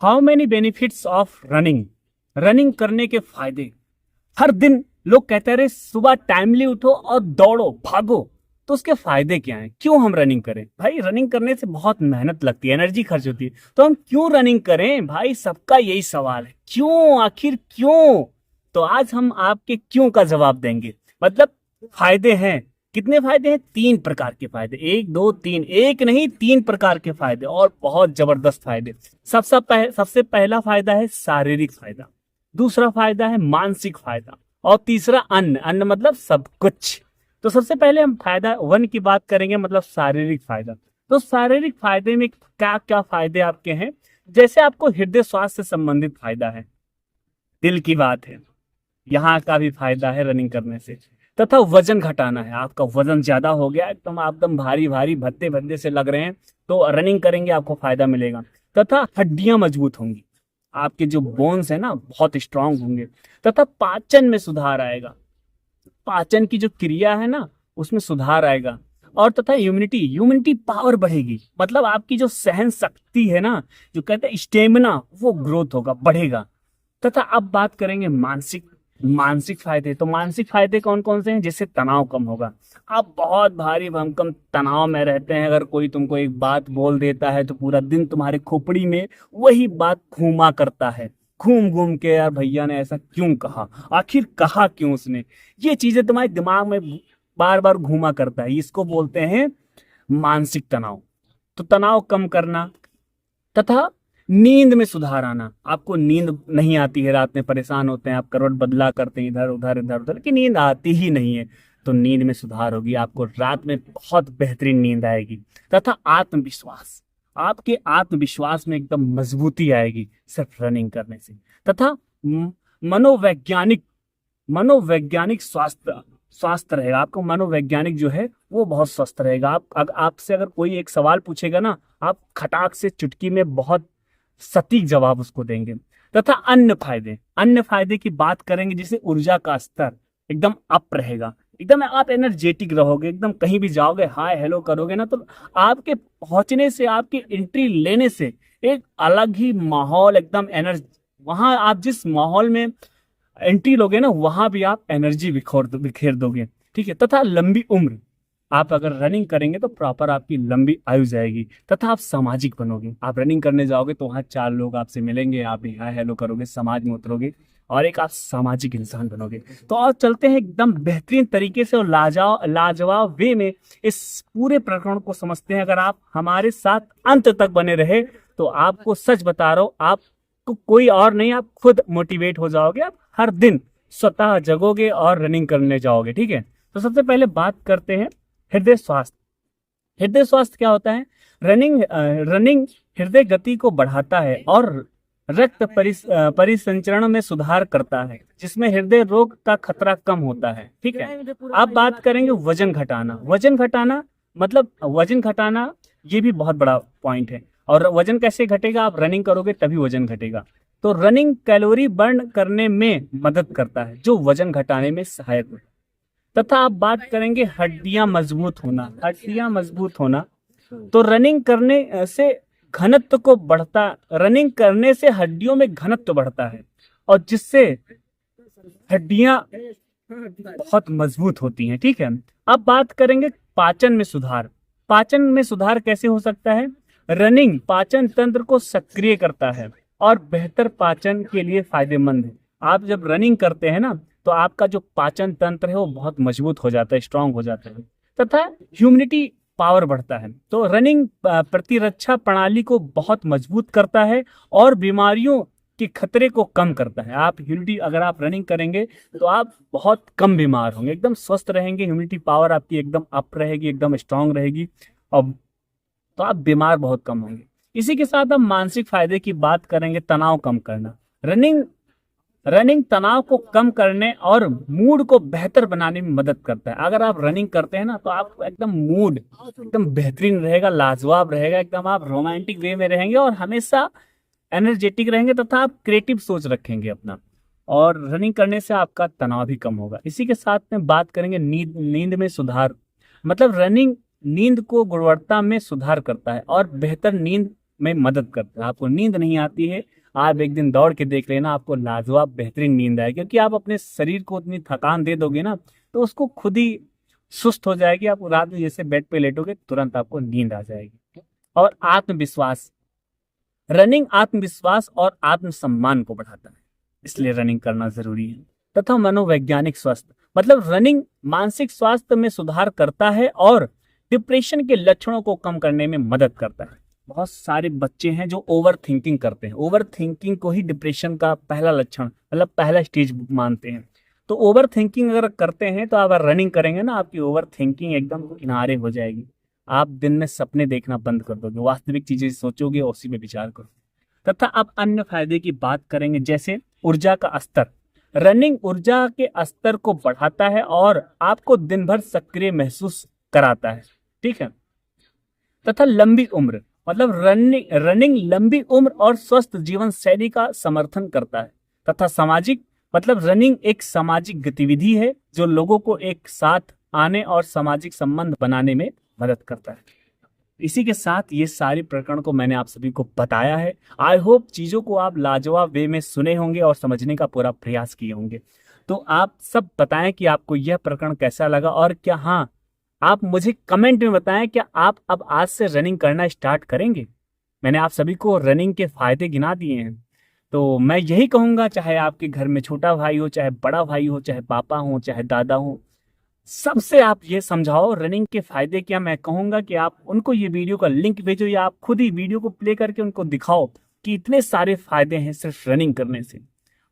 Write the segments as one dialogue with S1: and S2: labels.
S1: How many benefits of running. Running करने के फायदे। हर दिन लोग कहते रहे सुबह टाइमली उठो और दौड़ो भागो, तो उसके फायदे क्या हैं? क्यों हम रनिंग करें? भाई रनिंग करने से बहुत मेहनत लगती है, एनर्जी खर्च होती है, तो हम क्यों रनिंग करें? भाई सबका यही सवाल है, क्यों, आखिर क्यों? तो आज हम आपके क्यों का जवाब देंगे। मतलब फायदे हैं, कितने फायदे हैं? 3 प्रकार के फायदे, 1 2 3, एक नहीं 3 प्रकार के फायदे, और बहुत जबरदस्त फायदे। सबसे पहला फायदा है शारीरिक फायदा, दूसरा फायदा है मानसिक फायदा, और तीसरा अन्न। अन्न मतलब सब कुछ। तो सबसे पहले हम फायदा 1 की बात करेंगे, मतलब शारीरिक फायदा। तो शारीरिक फायदे में क्या क्या फायदे आपके हैं? जैसे आपको हृदय स्वास्थ्य से संबंधित फायदा है, दिल की बात है, यहाँ का भी फायदा है रनिंग करने से। तथा वजन घटाना है, आपका वजन ज्यादा हो गया एकदम, आप एकदम भारी भारी भद्दे भद्दे से लग रहे हैं, तो रनिंग करेंगे आपको फायदा मिलेगा। तथा हड्डियां मजबूत होंगी, आपके जो बोन्स है ना बहुत स्ट्रांग होंगे। तथा पाचन में सुधार आएगा, पाचन की जो क्रिया है ना उसमें सुधार आएगा। और तथा ह्यूमिनिटी पावर बढ़ेगी, मतलब आपकी जो सहन शक्ति है ना, जो कहते हैं स्टेमिना, वो ग्रोथ होगा, बढ़ेगा। तथा अब बात करेंगे मानसिक मानसिक फायदे। तो मानसिक फायदे कौन कौन से हैं? जैसे तनाव कम होगा, आप बहुत भारी भरकम तनाव में रहते हैं, अगर कोई तुमको एक बात बोल देता है तो पूरा दिन तुम्हारे खोपड़ी में वही बात घूमा करता है, घूम घूम के, यार भैया ने ऐसा क्यों कहा, आखिर कहा क्यों उसने, ये चीजें तुम्हारे दिमाग में बार बार घूमा करता है, इसको बोलते हैं मानसिक तनाव। तो तनाव कम करना। तथा नींद में सुधार आना, आपको नींद नहीं आती है, रात में परेशान होते हैं, आप करवट बदला करते हैं इधर उधर इधर उधर, कि नींद आती ही नहीं है, तो नींद में सुधार होगी, आपको रात में बहुत बेहतरीन नींद आएगी। तथा आत्मविश्वास, आपके आत्मविश्वास में एकदम मजबूती आएगी सिर्फ रनिंग करने से। तथा मनोवैज्ञानिक मनोवैज्ञानिक स्वास्थ्य स्वास्थ्य रहेगा, आपका मनोवैज्ञानिक जो है वो बहुत स्वस्थ रहेगा। आपसे अगर कोई एक सवाल पूछेगा ना, आप खटाक से चुटकी में बहुत सटीक जवाब उसको देंगे। तथा अन्य फायदे की बात करेंगे, जैसे ऊर्जा का स्तर एकदम अप रहेगा, एकदम आप एनर्जेटिक रहोगे, एकदम कहीं भी जाओगे हाय हेलो करोगे ना, तो आपके पहुंचने से, आपकी एंट्री लेने से एक अलग ही माहौल, एकदम एनर्जी, वहां आप जिस माहौल में एंट्री लोगे ना, वहां भी आप एनर्जी बिखेर दोगे। ठीक है। तथा लंबी उम्र, आप अगर रनिंग करेंगे तो प्रॉपर आपकी लंबी आयु जाएगी। तथा आप सामाजिक बनोगे, आप रनिंग करने जाओगे तो वहाँ 4 लोग आपसे मिलेंगे, आप भी हाय हेलो करोगे, समाज में उतरोगे, और एक आप सामाजिक इंसान बनोगे। तो आप चलते हैं एकदम बेहतरीन तरीके से और लाजवाब वे में इस पूरे प्रकरण को समझते हैं। अगर आप हमारे साथ अंत तक बने रहे तो आपको सच बता रहा हूँ, आपको कोई और नहीं, आप खुद मोटिवेट हो जाओगे, आप हर दिन स्वतः जगोगे और रनिंग करने जाओगे। ठीक है। तो सबसे पहले बात करते हैं हृदय स्वास्थ्य। हृदय स्वास्थ्य क्या होता है? रनिंग हृदय गति को बढ़ाता है और रक्त परिसंचरण में सुधार करता है, जिसमें हृदय रोग का खतरा कम होता है। ठीक है। अब बात करेंगे वजन घटाना। वजन घटाना ये भी बहुत बड़ा पॉइंट है। और वजन कैसे घटेगा? आप रनिंग करोगे तभी वजन घटेगा। तो रनिंग कैलोरी बर्न करने में मदद करता है, जो वजन घटाने में सहायक है। तथा आप बात करेंगे हड्डियां मजबूत होना। तो रनिंग करने से हड्डियों में घनत्व बढ़ता है, और जिससे हड्डियां बहुत मजबूत होती हैं। ठीक है। अब बात करेंगे पाचन में सुधार। पाचन में सुधार कैसे हो सकता है? रनिंग पाचन तंत्र को सक्रिय करता है और बेहतर पाचन के लिए फायदेमंद है। आप जब रनिंग करते हैं ना, तो आपका जो पाचन तंत्र है वो बहुत मजबूत हो जाता है, स्ट्रांग हो जाता है। तथा ह्यूमिनिटी पावर बढ़ता है। तो रनिंग प्रतिरक्षा प्रणाली को बहुत मजबूत करता है और बीमारियों के खतरे को कम करता है। अगर आप रनिंग करेंगे तो आप बहुत कम बीमार होंगे, एकदम स्वस्थ रहेंगे, ह्यूमिनिटी पावर आपकी एकदम अप रहेगी, एकदम स्ट्रांग रहेगी, और तो आप बीमार बहुत कम होंगे। इसी के साथ हम मानसिक फायदे की बात करेंगे, तनाव कम करना। रनिंग तनाव को कम करने और मूड को बेहतर बनाने में मदद करता है। अगर आप रनिंग करते हैं ना, तो आप एकदम मूड एकदम बेहतरीन रहेगा, लाजवाब रहेगा, एकदम आप रोमांटिक वे में रहेंगे और हमेशा एनर्जेटिक रहेंगे, तथा आप क्रिएटिव सोच रखेंगे अपना, और रनिंग करने से आपका तनाव भी कम होगा। इसी के साथ में बात करेंगे नींद में सुधार। मतलब रनिंग नींद को गुणवत्ता में सुधार करता है और बेहतर नींद में मदद करता है। आपको नींद नहीं आती है, आप एक दिन दौड़ के देख लेना, आपको लाजवाब बेहतरीन नींद आएगी, क्योंकि आप अपने शरीर को उतनी थकान दे दोगे ना तो उसको खुद ही सुस्त हो जाएगी। आप रात में जैसे बेड पे लेटोगे तुरंत आपको नींद आ जाएगी। और आत्मविश्वास, रनिंग आत्मविश्वास और आत्मसम्मान को बढ़ाता है, इसलिए रनिंग करना जरूरी है। तथा मनोवैज्ञानिक स्वास्थ्य, मतलब रनिंग मानसिक स्वास्थ्य में सुधार करता है और डिप्रेशन के लक्षणों को कम करने में मदद करता है। बहुत सारे बच्चे हैं जो ओवर थिंकिंग करते हैं, ओवर थिंकिंग को ही डिप्रेशन का पहला लक्षण, मतलब पहला स्टेज मानते हैं। तो ओवर थिंकिंग अगर करते हैं तो आप रनिंग करेंगे ना, आपकी ओवर थिंकिंग एकदम किनारे हो जाएगी। आप दिन में सपने देखना बंद कर दोगे, वास्तविक चीजें सोचोगे और उसी में विचार करोगे। तथा अब अन्य फायदे की बात करेंगे, जैसे ऊर्जा का स्तर। रनिंग ऊर्जा के स्तर को बढ़ाता है और आपको दिन भर सक्रिय महसूस कराता है, ठीक है। तथा लंबी उम्र, मतलब रनिंग लंबी उम्र और स्वस्थ जीवन शैली का समर्थन करता है। तथा सामाजिक, मतलब रनिंग एक सामाजिक गतिविधि है जो लोगों को एक साथ आने और सामाजिक संबंध बनाने में मदद करता है। इसी के साथ ये सारी प्रकरण को मैंने आप सभी को बताया है। आई होप चीजों को आप लाजवाब वे में सुने होंगे और समझने का पूरा प्रयास किए होंगे। तो आप सब बताएं कि आपको यह प्रकरण कैसा लगा, और क्या, हाँ, आप मुझे कमेंट में बताएं क्या आप अब आज से रनिंग करना स्टार्ट करेंगे। मैंने आप सभी को रनिंग के फायदे गिना दिए हैं, तो मैं यही कहूंगा, चाहे आपके घर में छोटा भाई हो, चाहे बड़ा भाई हो, चाहे पापा हो, चाहे दादा हो, सबसे आप ये समझाओ रनिंग के फायदे क्या। मैं कहूंगा कि आप उनको ये वीडियो का लिंक भेजो, या आप खुद ही वीडियो को प्ले करके उनको दिखाओ कि इतने सारे फायदे हैं सिर्फ रनिंग करने से।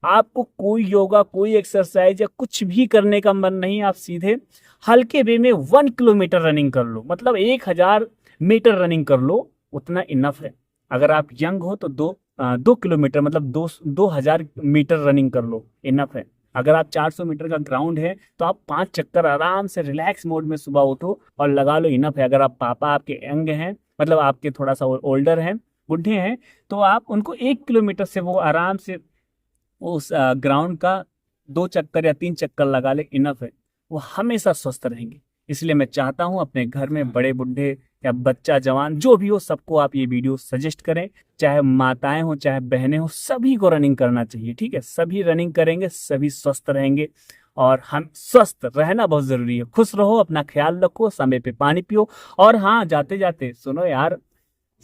S1: आपको कोई योगा, कोई एक्सरसाइज या कुछ भी करने का मन नहीं, आप सीधे हल्के वे में 1 किलोमीटर रनिंग कर लो, मतलब 1000 मीटर रनिंग कर लो, उतना इनफ है। अगर आप यंग हो तो 2 किलोमीटर, मतलब 2000 मीटर रनिंग कर लो, इनफ है। अगर आप 400 मीटर का ग्राउंड है तो आप 5 चक्कर आराम से रिलैक्स मोड में सुबह उठो और लगा लो, इनफ है। अगर आप पापा आपके यंग हैं, मतलब आपके थोड़ा सा ओल्डर हैं, बुढ़े हैं, तो आप उनको 1 किलोमीटर से वो आराम से उस ग्राउंड का 2 चक्कर या 3 चक्कर लगा ले, इनफ है। वो हमेशा स्वस्थ रहेंगे। इसलिए मैं चाहता हूं अपने घर में बड़े बुढ़े या बच्चा जवान जो भी हो, सबको आप ये वीडियो सजेस्ट करें, चाहे माताएं हो चाहे बहनें हो, सभी को रनिंग करना चाहिए, ठीक है। सभी रनिंग करेंगे, सभी स्वस्थ रहेंगे, और हम स्वस्थ रहना बहुत जरूरी है। खुश रहो, अपना ख्याल रखो, समय पे पानी पियो, और हाँ, जाते जाते सुनो यार,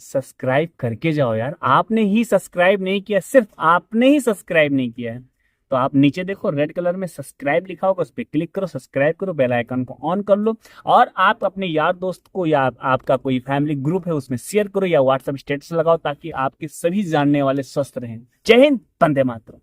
S1: सब्सक्राइब करके जाओ यार। आपने ही सब्सक्राइब नहीं किया, सिर्फ आपने ही सब्सक्राइब नहीं किया है, तो आप नीचे देखो रेड कलर में सब्सक्राइब लिखा होगा, उस पर क्लिक करो, सब्सक्राइब करो, बेल आइकन को ऑन कर लो, और आप अपने यार दोस्त को या आपका कोई फैमिली ग्रुप है उसमें शेयर करो, या व्हाट्सएप स्टेटस लगाओ, ताकि आपके सभी जानने वाले स्वस्थ रहें। जय हिंद, वंदे मातरम।